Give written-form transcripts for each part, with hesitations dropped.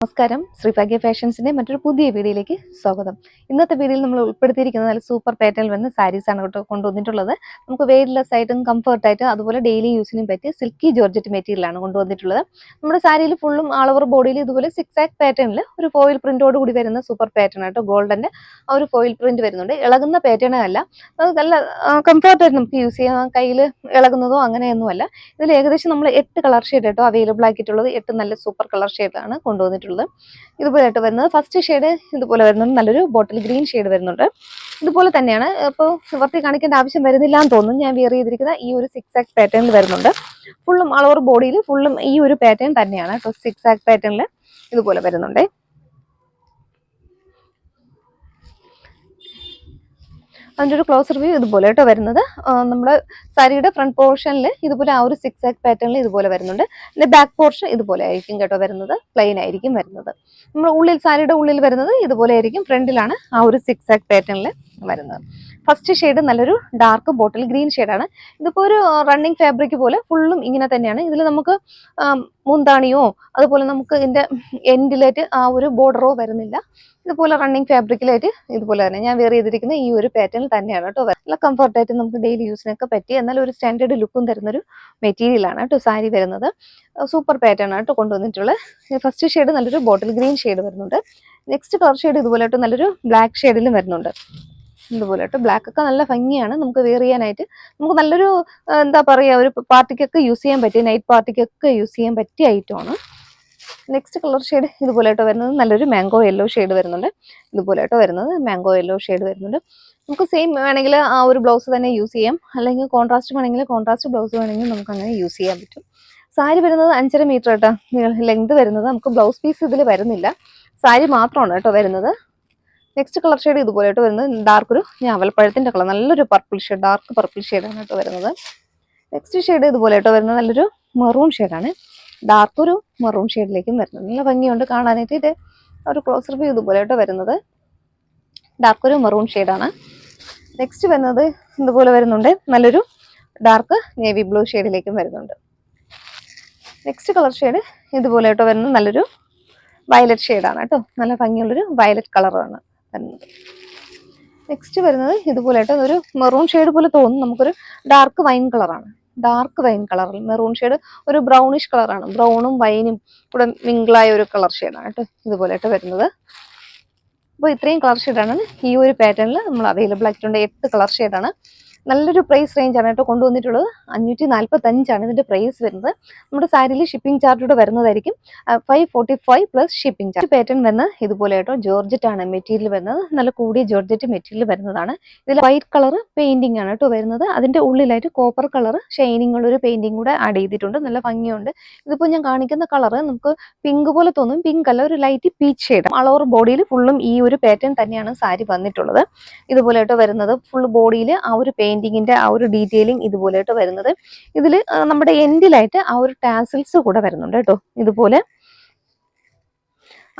നമസ്കാരം, ശ്രീഭാഗ്യ ഫാഷൻസിന്റെ മറ്റൊരു പുതിയ വീഡിയോയിലേക്ക് സ്വാഗതം. ഇന്നത്തെ വീഡിയോയിൽ നമ്മൾ ഉൾപ്പെടുത്തിയിരിക്കുന്ന നല്ല സൂപ്പർ പാറ്റേണിൽ വരുന്ന സാരീസ് ആണ് കൊണ്ടുവന്നിട്ടുള്ളത്. നമുക്ക് വെയ്റ്റ്ലെസ് ആയിട്ടും കംഫർട്ടായിട്ടും അതുപോലെ ഡെയിലി യൂസിനും പറ്റിയ സിൽക്കി ജോർജറ്റ് മെറ്റീരിയലാണ് കൊണ്ടുവന്നിട്ടുള്ളത്. നമ്മുടെ സാരിയിൽ ഫുള്ളും ആൾ ഓവർ ബോഡിയിൽ ഇതുപോലെ സിക്സ് ആക്ക് പാറ്റേണിൽ ഒരു ഫോയിൽ പ്രിന്റോട് കൂടി വരുന്ന സൂപ്പർ പാറ്റേൺ ആയിട്ട് ഗോൾഡന്റെ ആ ഒരു ഫോയിൽ പ്രിന്റ് വരുന്നുണ്ട്. ഇളകുന്ന പാറ്റേൺ അല്ല, അത് നല്ല കംഫർട്ടായിട്ട് നമുക്ക് യൂസ് ചെയ്യാം. കയ്യിൽ ഇളകുന്നതോ അങ്ങനെയൊന്നുമല്ല. ഇതിൽ ഏകദേശം നമ്മൾ 8 കളർ ഷെയ്ഡ് ആയിട്ടോ അവൈലബിൾ ആക്കിയിട്ടുള്ളത്. 8 നല്ല സൂപ്പർ കളർ ഷെയ്ഡാണ് കൊണ്ടുവന്നിട്ടുള്ളത്. ഇതുപോലെയായിട്ട് വരുന്നത് ഫസ്റ്റ് ഷെയ്ഡ് ഇതുപോലെ വരുന്നുണ്ട്. നല്ലൊരു ബോട്ടിൽ ഗ്രീൻ ഷെയ്ഡ് വരുന്നുണ്ട്. ഇതുപോലെ തന്നെയാണ്. ഇപ്പോൾ നിവർത്തി കാണിക്കേണ്ട ആവശ്യം വരുന്നില്ല എന്ന് തോന്നുന്നു. ഞാൻ വെയർ ചെയ്തിരിക്കുന്ന ഈ ഒരു സിക്സ് ആക്ക് പാറ്റേണിൽ വരുന്നുണ്ട്. ഫുള്ളും ആൾ ഓവർ ബോഡിയിൽ ഫുള്ളും ഈ ഒരു പാറ്റേൺ തന്നെയാണ്. സിക്സ് ആക്ക് പാറ്റേണിൽ ഇതുപോലെ വരുന്നുണ്ട്. അതിൻ്റെ ഒരു ക്ലോസർ വ്യൂ ഇതുപോലെ കേട്ടോ വരുന്നത്. നമ്മുടെ സാരിയുടെ ഫ്രണ്ട് പോർഷനിൽ ഇതുപോലെ ആ ഒരു സിക്സ് ആക്ക് പാറ്റേണിൽ ഇതുപോലെ വരുന്നുണ്ട്. പിന്നെ ബാക്ക് പോർഷൻ ഇതുപോലെ ആയിരിക്കും കേട്ടോ വരുന്നത്. പ്ലെയിൻ ആയിരിക്കും വരുന്നത്. നമ്മൾ ഉള്ളിൽ സാരിയുടെ ഉള്ളിൽ വരുന്നത് ഇതുപോലെ ആയിരിക്കും. ഫ്രണ്ടിലാണ് ആ ഒരു സിക്സ് ആക്ക് പാറ്റേണിൽ വരുന്നത്. ഫസ്റ്റ് ഷെയ്ഡ് നല്ലൊരു ഡാർക്ക് ബോട്ടിൽ ഗ്രീൻ ഷെയ്ഡാണ്. ഇതിപ്പോൾ ഒരു റണ്ണിങ് ഫാബ്രിക് പോലെ ഫുള്ളും ഇങ്ങനെ തന്നെയാണ്. ഇതിൽ നമുക്ക് മുന്താണിയോ അതുപോലെ നമുക്ക് ഇതിൻ്റെ എൻഡിലായിട്ട് ആ ഒരു ബോർഡറോ വരുന്നില്ല. ഇതുപോലെ റണ്ണിങ് ഫാബ്രിക്കിലായിട്ട് ഇതുപോലെ തന്നെ ഞാൻ വെയർ ചെയ്തിരിക്കുന്ന ഈ ഒരു പാറ്റേൺ തന്നെയാണ് കേട്ടോ. നല്ല കംഫർട്ടായിട്ട് നമുക്ക് ഡെയിലി യൂസിനൊക്കെ പറ്റി എന്നാൽ ഒരു സ്റ്റാൻഡേർഡ് ലുക്കും തരുന്നൊരു മെറ്റീരിയലാണ് കേട്ടോ സാരി വരുന്നത്. സൂപ്പർ പാറ്റേൺ ആണ് കേട്ടോ കൊണ്ടുവന്നിട്ടുള്ളത്. ഫസ്റ്റ് ഷെയ്ഡ് നല്ലൊരു ബോട്ടിൽ ഗ്രീൻ ഷെയ്ഡ് വരുന്നുണ്ട്. നെക്സ്റ്റ് കളർ ഷെയ്ഡ് ഇതുപോലെ ആയിട്ട് നല്ലൊരു ബ്ലാക്ക് ഷെയ്ഡിലും വരുന്നുണ്ട്. ഇതുപോലെ കേട്ടോ. ബ്ലാക്ക് ഒക്കെ നല്ല ഭംഗിയാണ് നമുക്ക് വെയർ ചെയ്യാനായിട്ട്. നമുക്ക് നല്ലൊരു എന്താ പറയുക, ഒരു പാർട്ടിക്കൊക്കെ യൂസ് ചെയ്യാൻ പറ്റിയ, നൈറ്റ് പാർട്ടിക്കൊക്കെ യൂസ് ചെയ്യാൻ പറ്റിയ ഐറ്റമാണ്. നെക്സ്റ്റ് കളർ ഷെയ്ഡ് ഇതുപോലെ ആയിട്ട് വരുന്നത് നല്ലൊരു മാംഗോ യെല്ലോ ഷെയ്ഡ് വരുന്നുണ്ട്. ഇതുപോലെ ആയിട്ട് വരുന്നത് മാംഗോ യെല്ലോ ഷെയ്ഡ് വരുന്നുണ്ട്. നമുക്ക് സെയിം വേണമെങ്കിൽ ആ ഒരു ബ്ലൗസ് തന്നെ യൂസ് ചെയ്യാം, അല്ലെങ്കിൽ കോൺട്രാസ്റ്റ് വേണമെങ്കിൽ കോൺട്രാസ്റ്റ് ബ്ലൗസ് വേണമെങ്കിൽ നമുക്ക് അങ്ങനെ യൂസ് ചെയ്യാൻ പറ്റും. സാരി വരുന്നത് 5.5 മീറ്റർ കേട്ടോ ലെങ്ത് വരുന്നത്. നമുക്ക് ബ്ലൗസ് പീസ് ഇതിൽ വരുന്നില്ല, സാരി മാത്രമാണ് കേട്ടോ വരുന്നത്. നെക്സ്റ്റ് കളർ ഷെയ്ഡ് ഇതുപോലെ ആയിട്ട് വരുന്നത് ഡാർക്ക് ഒരു ഞാവൽപ്പഴത്തിന്റെ കളർ, നല്ലൊരു പർപ്പിൾ ഷെയ്ഡ്, ഡാർക്ക് പർപ്പിൾ ഷെയ്ഡാണ് കേട്ടോ വരുന്നത്. നെക്സ്റ്റ് ഷെയ്ഡ് ഇതുപോലെ ആയിട്ട് വരുന്നത് നല്ലൊരു മെറൂൺ ഷെയ്ഡാണ്. ഡാർക്ക് ഒരു മെറൂൺ ഷെയ്ഡിലേക്കും വരുന്നത്. നല്ല ഭംഗിയുണ്ട് കാണാനായിട്ട്. ഇത് ഒരു ക്ലോസർ വ്യൂ ഇതുപോലെ ആയിട്ട് വരുന്നത് ഡാർക്ക് ഒരു മെറൂൺ ഷെയ്ഡാണ്. നെക്സ്റ്റ് വരുന്നത് ഇതുപോലെ വരുന്നുണ്ട്. നല്ലൊരു ഡാർക്ക് നേവി ബ്ലൂ ഷെയ്ഡിലേക്കും വരുന്നുണ്ട്. നെക്സ്റ്റ് കളർ ഷെയ്ഡ് ഇതുപോലെ ആയിട്ട് വരുന്നത് നല്ലൊരു വയലറ്റ് ഷെയ്ഡാണ് കേട്ടോ. നല്ല ഭംഗിയുള്ളൊരു വയലറ്റ് കളറാണ് വരുന്നത്. നെക്സ്റ്റ് വരുന്നത് ഇതുപോലെ ആയിട്ട് ഒരു മെറൂൺ ഷെയ്ഡ് പോലെ തോന്നും. നമുക്കൊരു ഡാർക്ക് വൈൻ കളറാണ്. ഡാർക്ക് വൈൻ കളറിൽ മെറൂൺ ഷെയ്ഡ് ഒരു ബ്രൗണിഷ് കളറാണ്. ബ്രൗണും വൈനും കൂടെ മിങ്കിളായ ഒരു കളർ ഷെയ്ഡാണ് കേട്ടോ ഇതുപോലെ ആയിട്ട് വരുന്നത്. അപ്പോൾ ഇത്രയും കളർ ഷെയ്ഡാണ് ഈ ഒരു പാറ്റേണിൽ നമ്മൾ അവൈലബിൾ ആക്കിയിട്ടുണ്ട്. 8 കളർ ഷെയ്ഡാണ്. നല്ലൊരു പ്രൈസ് റേഞ്ച് ആണ് കേട്ടോ കൊണ്ടുവന്നിട്ടുള്ളത്. 545 ഇതിന്റെ പ്രൈസ് വരുന്നത്. നമ്മുടെ സാരിയിൽ ഷിപ്പിംഗ് ചാർജ് കൂടെ വരുന്നതായിരിക്കും. 545 പ്ലസ് ഷിപ്പിംഗ് ചാർജ്. പാറ്റേൺ വരുന്നത് ഇതുപോലെ കേട്ടോ ജോർജറ്റ് ആണ് മെറ്റീരിയൽ വരുന്നത്. നല്ല കൂടിയ ജോർജറ്റ് മെറ്റീരിയൽ വരുന്നതാണ്. ഇതിൽ വൈറ്റ് കളർ പെയിന്റിംഗ് ആണ് കേട്ടോ വരുന്നത്. അതിന്റെ ഉള്ളിലായിട്ട് കോപ്പർ കളർ ഷൈനിങ് ഉള്ള ഒരു പെയിന്റിംഗ് കൂടെ ആഡ് ചെയ്തിട്ടുണ്ട്. നല്ല ഭംഗിയുണ്ട്. ഇതിപ്പോൾ ഞാൻ കാണിക്കുന്ന കളർ നമുക്ക് പിങ്ക് പോലെ തോന്നും. പിങ്ക് അല്ല, ഒരു ലൈറ്റ് പീച്ച് ഷെയ്ഡ്. ആൾ ഓവർ ബോഡിയിൽ ഫുള്ളും ഈ ഒരു പാറ്റേൺ തന്നെയാണ് സാരി വന്നിട്ടുള്ളത്. ഇതുപോലെ ആയിട്ട് വരുന്നത് ഫുൾ ബോഡിയിൽ ആ ഒരു പെയിന്റിങ്ങിന്റെ ആ ഒരു ഡീറ്റെയിലിംഗ് ഇതുപോലെ ആയിട്ട് വരുന്നത്. ഇതിൽ നമ്മുടെ എൻഡിലായിട്ട് ആ ഒരു ടാസിൽസ് കൂടെ വരുന്നുണ്ട് കേട്ടോ. ഇതുപോലെ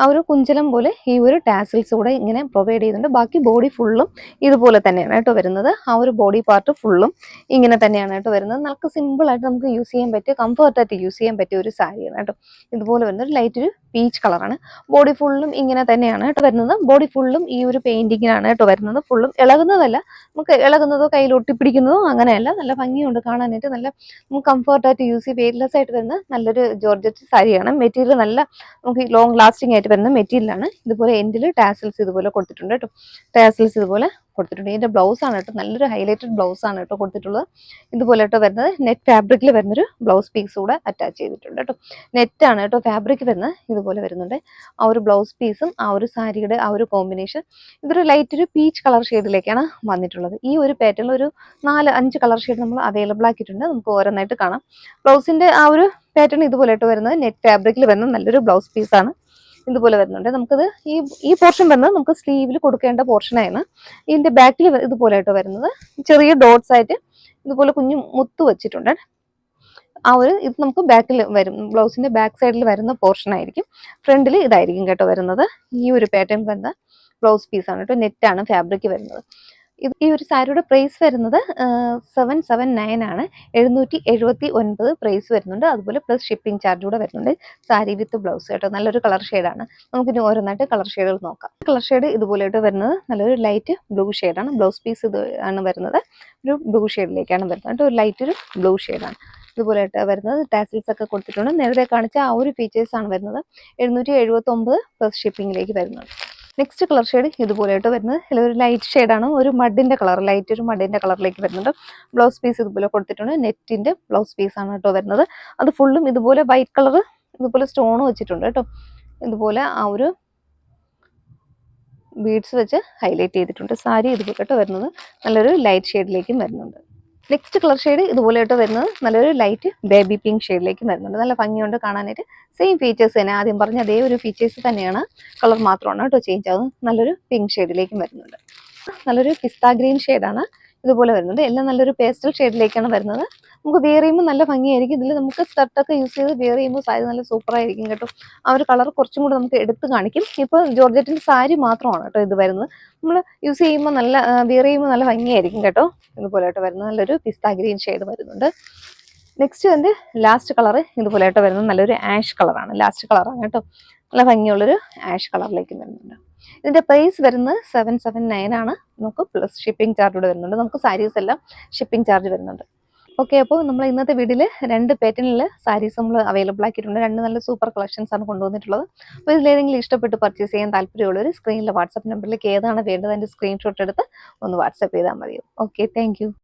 ആ ഒരു കുഞ്ചലം പോലെ ഈ ഒരു ടാസിൽസ് കൂടെ ഇങ്ങനെ പ്രൊവൈഡ് ചെയ്യുന്നുണ്ട്. ബാക്കി ബോഡി ഫുള്ളും ഇതുപോലെ തന്നെയാണ് കേട്ടോ വരുന്നത്. ആ ഒരു ബോഡി പാർട്ട് ഫുള്ളും ഇങ്ങനെ തന്നെയാണ് കേട്ടോ വരുന്നത്. നമുക്ക് സിമ്പിൾ ആയിട്ട് നമുക്ക് യൂസ് ചെയ്യാൻ പറ്റിയ, കംഫർട്ടായിട്ട് യൂസ് ചെയ്യാൻ പറ്റിയ ഒരു സാരിയാണ് കേട്ടോ. ഇതുപോലെ വരുന്നത് ലൈറ്റ് ഒരു പീച്ച് കളറാണ്. ബോഡി ഫുള്ളും ഇങ്ങനെ തന്നെയാണ് കേട്ടോ വരുന്നത്. ബോഡി ഫുള്ളും ഈ ഒരു പെയിന്റിങ്ങിനാണ് കേട്ടോ വരുന്നത്. ഫുള്ളും ഇളകുന്നതല്ല, നമുക്ക് ഇളകുന്നതോ കയ്യിൽ ഒട്ടിപ്പിടിക്കുന്നതോ അങ്ങനെയല്ല. നല്ല ഭംഗിയുണ്ട് കാണാനായിട്ട്. നല്ല നമുക്ക് കംഫർട്ടായിട്ട് യൂസ് ചെയ്ത് വെയ്റ്റ്ലെസ് ആയിട്ട് വരുന്ന നല്ലൊരു ജോർജറ്റ് സാരിയാണ്. മെറ്റീരിയൽ നല്ല നമുക്ക് ലോങ് ലാസ്റ്റിംഗ് ആയിട്ട് വരുന്ന മെറ്റീരിയലാണ്. ഇതുപോലെ എൻഡിൽ ടാസിൽസ് ഇതുപോലെ കൊടുത്തിട്ടുണ്ട് കേട്ടോ. ടാസിൽസ് ഇതുപോലെ കൊടുത്തിട്ടുണ്ട്. ഇതിന്റെ ബ്ലൗസ് ആണ് കേട്ടോ, നല്ലൊരു ഹൈലൈറ്റഡ് ബ്ലൗസ് ആണ് കേട്ടോ കൊടുത്തിട്ടുള്ളത്. ഇതുപോലെ കേട്ടോ വരുന്നത് നെറ്റ് ഫാബ്രിക്കിൽ വരുന്നൊരു ബ്ലൗസ് പീസ് കൂടെ അറ്റാച്ച് ചെയ്തിട്ടുണ്ട് കേട്ടോ. നെറ്റ് ആണ് കേട്ടോ ഫാബ്രിക് വരുന്നത്. ഇതുപോലെ വരുന്നുണ്ട് ആ ഒരു ബ്ലൗസ് പീസും ആ ഒരു സാരിയുടെ ആ ഒരു കോമ്പിനേഷൻ. ഇതൊരു ലൈറ്റ് ഒരു പീച്ച് കളർ ഷെയ്ഡിലേക്കാണ് വന്നിട്ടുള്ളത്. ഈ ഒരു പാറ്റേണിൽ ഒരു 4-5 കളർ ഷെയ്ഡ് നമ്മൾ അവൈലബിൾ ആക്കിയിട്ടുണ്ട്. നമുക്ക് ഓരോന്നായിട്ട് കാണാം. ബ്ലൗസിന്റെ ആ ഒരു പാറ്റേൺ ഇതുപോലെ ആയിട്ട് വരുന്നത് നെറ്റ് ഫാബ്രിക്കിൽ വരുന്ന നല്ലൊരു ബ്ലൗസ് പീസാണ്. ഇതുപോലെ വരുന്നുണ്ട്. നമുക്കത് ഈ പോർഷൻ വരുന്നത് നമുക്ക് സ്ലീവിൽ കൊടുക്കേണ്ട പോർഷനാണ്. ഇതിന്റെ ബാക്കിൽ ഇതുപോലെ ആയിട്ട് വരുന്നത് ചെറിയ ഡോട്ട്സ് ആയിട്ട് ഇതുപോലെ കുഞ്ഞു മുത്ത് വെച്ചിട്ടുണ്ട്. ആ ഒരു ഇത് നമുക്ക് ബാക്കിൽ വരും. ബ്ലൗസിന്റെ ബാക്ക് സൈഡിൽ വരുന്ന പോർഷൻ ആയിരിക്കും. ഫ്രണ്ടിൽ ഇതായിരിക്കും കേട്ടോ വരുന്നത്. ഈ ഒരു പാറ്റേൺ വരുന്ന ബ്ലൗസ് പീസാണ് കേട്ടോ. നെറ്റാണ് ഫാബ്രിക് വരുന്നത്. ഈ ഒരു സാരിയുടെ പ്രൈസ് വരുന്നത് 779 ആണ്. 779 പ്രൈസ് വരുന്നുണ്ട്. അതുപോലെ പ്ലസ് ഷിപ്പിംഗ് ചാർജ് കൂടെ വരുന്നുണ്ട്. സാരി വിത്ത് ബ്ലൗസ് കേട്ടോ. നല്ലൊരു കളർ ഷെയ്ഡാണ്. നമുക്കിനി ഓരോന്നായിട്ട് കളർ ഷെയ്ഡുകൾ നോക്കാം. കളർ ഷെയ്ഡ് ഇതുപോലെയായിട്ട് വരുന്നത് നല്ലൊരു ലൈറ്റ് ബ്ലൂ ഷെയ്ഡാണ്. ബ്ലൗസ് പീസ് ഇത് ആണ് വരുന്നത്. ഒരു ബ്ലൂ ഷെയ്ഡിലേക്കാണ് വരുന്നത്. ഒരു ലൈറ്റ് ഒരു ബ്ലൂ ഷെയ്ഡാണ്. ഇതുപോലെയായിട്ട് വരുന്നത്. ടാസിൽസ് ഒക്കെ കൊടുത്തിട്ടുണ്ട്. നേരത്തെ കാണിച്ച ആ ഒരു ഫീച്ചേഴ്സ് ആണ് വരുന്നത്. 779 പ്ലസ് ഷിപ്പിംഗിലേക്ക് വരുന്നുണ്ട്. നെക്സ്റ്റ് കളർ ഷെയ്ഡ് ഇതുപോലെയായിട്ട് വരുന്നത്. ഒരു ലൈറ്റ് ഷെയ്ഡാണ്. ഒരു മഡിന്റെ കളർ, ലൈറ്റ് ഒരു മഡിന്റെ കളറിലേക്ക് വരുന്നുണ്ട്. ബ്ലൗസ് പീസ് ഇതുപോലെ കൊടുത്തിട്ടുണ്ട്. നെറ്റിന്റെ ബ്ലൗസ് പീസ് ആണ് കേട്ടോ വരുന്നത്. അത് ഫുള്ളും ഇതുപോലെ വൈറ്റ് കളർ ഇതുപോലെ സ്റ്റോൺ വെച്ചിട്ടുണ്ട് കേട്ടോ. ഇതുപോലെ ആ ഒരു ബീഡ്സ് വെച്ച് ഹൈലൈറ്റ് ചെയ്തിട്ടുണ്ട്. സാരി ഇതുപോലെയായിട്ട് വരുന്നത് നല്ലൊരു ലൈറ്റ് ഷെയ്ഡിലേക്കും വരുന്നുണ്ട്. നെക്സ്റ്റ് കളർ ഷെയ്ഡ് ഇതുപോലെയായിട്ട് വരുന്നത് നല്ലൊരു ലൈറ്റ് ബേബി പിങ്ക് ഷെയ്ഡിലേക്ക് വരുന്നുണ്ട്. നല്ല ഭംഗിയുണ്ട് കാണാനായിട്ട്. സെയിം ഫീച്ചേഴ്സ് തന്നെ, ആദ്യം പറഞ്ഞ അതേ ഒരു ഫീച്ചേഴ്സ് തന്നെയാണ്. കളർ മാത്രമാണ് കേട്ടോ ചേഞ്ച് ആവുന്നത്. നല്ലൊരു പിങ്ക് ഷെയ്ഡിലേക്കും വരുന്നുണ്ട്. നല്ലൊരു പിസ്ത ഗ്രീൻ ഷെയ്ഡാണ് ഇതുപോലെ വരുന്നുണ്ട്. എല്ലാം നല്ലൊരു പേസ്റ്റൽ ഷെയ്ഡിലേക്കാണ് വരുന്നത്. നമുക്ക് വെയർ ചെയ്യുമ്പോൾ നല്ല ഭംഗിയായിരിക്കും. ഇതിൽ നമുക്ക് സ്കർട്ടൊക്കെ യൂസ് ചെയ്ത് വെയർ ചെയ്യുമ്പോൾ സാരി നല്ല സൂപ്പറായിരിക്കും കേട്ടോ. ആ ഒരു കളർ കുറച്ചും കൂടെ നമുക്ക് എടുത്ത് കാണിക്കും. ഇപ്പോൾ ജോർജറ്റിൻ്റെ സാരി മാത്രമാണ് കേട്ടോ ഇത് വരുന്നത്. നമ്മൾ യൂസ് ചെയ്യുമ്പോൾ നല്ല വെയർ ചെയ്യുമ്പോൾ നല്ല ഭംഗിയായിരിക്കും കേട്ടോ. ഇതുപോലെയായിട്ട് വരുന്നത് നല്ലൊരു പിസ്ത ഗ്രീൻ ഷെയ്ഡ് വരുന്നുണ്ട്. നെക്സ്റ്റ് എൻ്റെ ലാസ്റ്റ് കളർ ഇതുപോലെയായിട്ട് വരുന്നത് നല്ലൊരു ആഷ് കളറാണ്. ലാസ്റ്റ് കളറാണ് കേട്ടോ. നല്ല ഭംഗിയുള്ളൊരു ആഷ് കളറിലേക്ക് വരുന്നുണ്ട്. ഇതിന്റെ പ്രൈസ് വരുന്നത് 779 ആണ്. നമുക്ക് പ്ലസ് ഷിപ്പിംഗ് ചാർജ് കൂടെ വരുന്നുണ്ട്. നമുക്ക് സാരീസ് എല്ലാം ഷിപ്പിംഗ് ചാർജ് വരുന്നുണ്ട്. ഓക്കെ, അപ്പോൾ നമ്മൾ ഇന്നത്തെ വീഡിയോയിൽ 2 പാറ്റേണിൽ സാരീസ് നമ്മൾ അവൈലബിൾ ആക്കിയിട്ടുണ്ട്. 2 നല്ല സൂപ്പർ കളക്ഷൻസ് ആണ് കൊണ്ടുവന്നിട്ടുള്ളത്. അപ്പോൾ ഇതിലേതെങ്കിലും ഇഷ്ടപ്പെട്ട് പർച്ചേസ് ചെയ്യാൻ താല്പര്യമുള്ളവർ സ്ക്രീനിലെ വാട്സാപ്പ് നമ്പറിലേക്ക് ഏതാണ് വേണ്ടത് അതിൻ്റെ സ്ക്രീൻഷോട്ട് എടുത്ത് ഒന്ന് വാട്സാപ്പ് ചെയ്താൽ മതിയോ. Okay, thank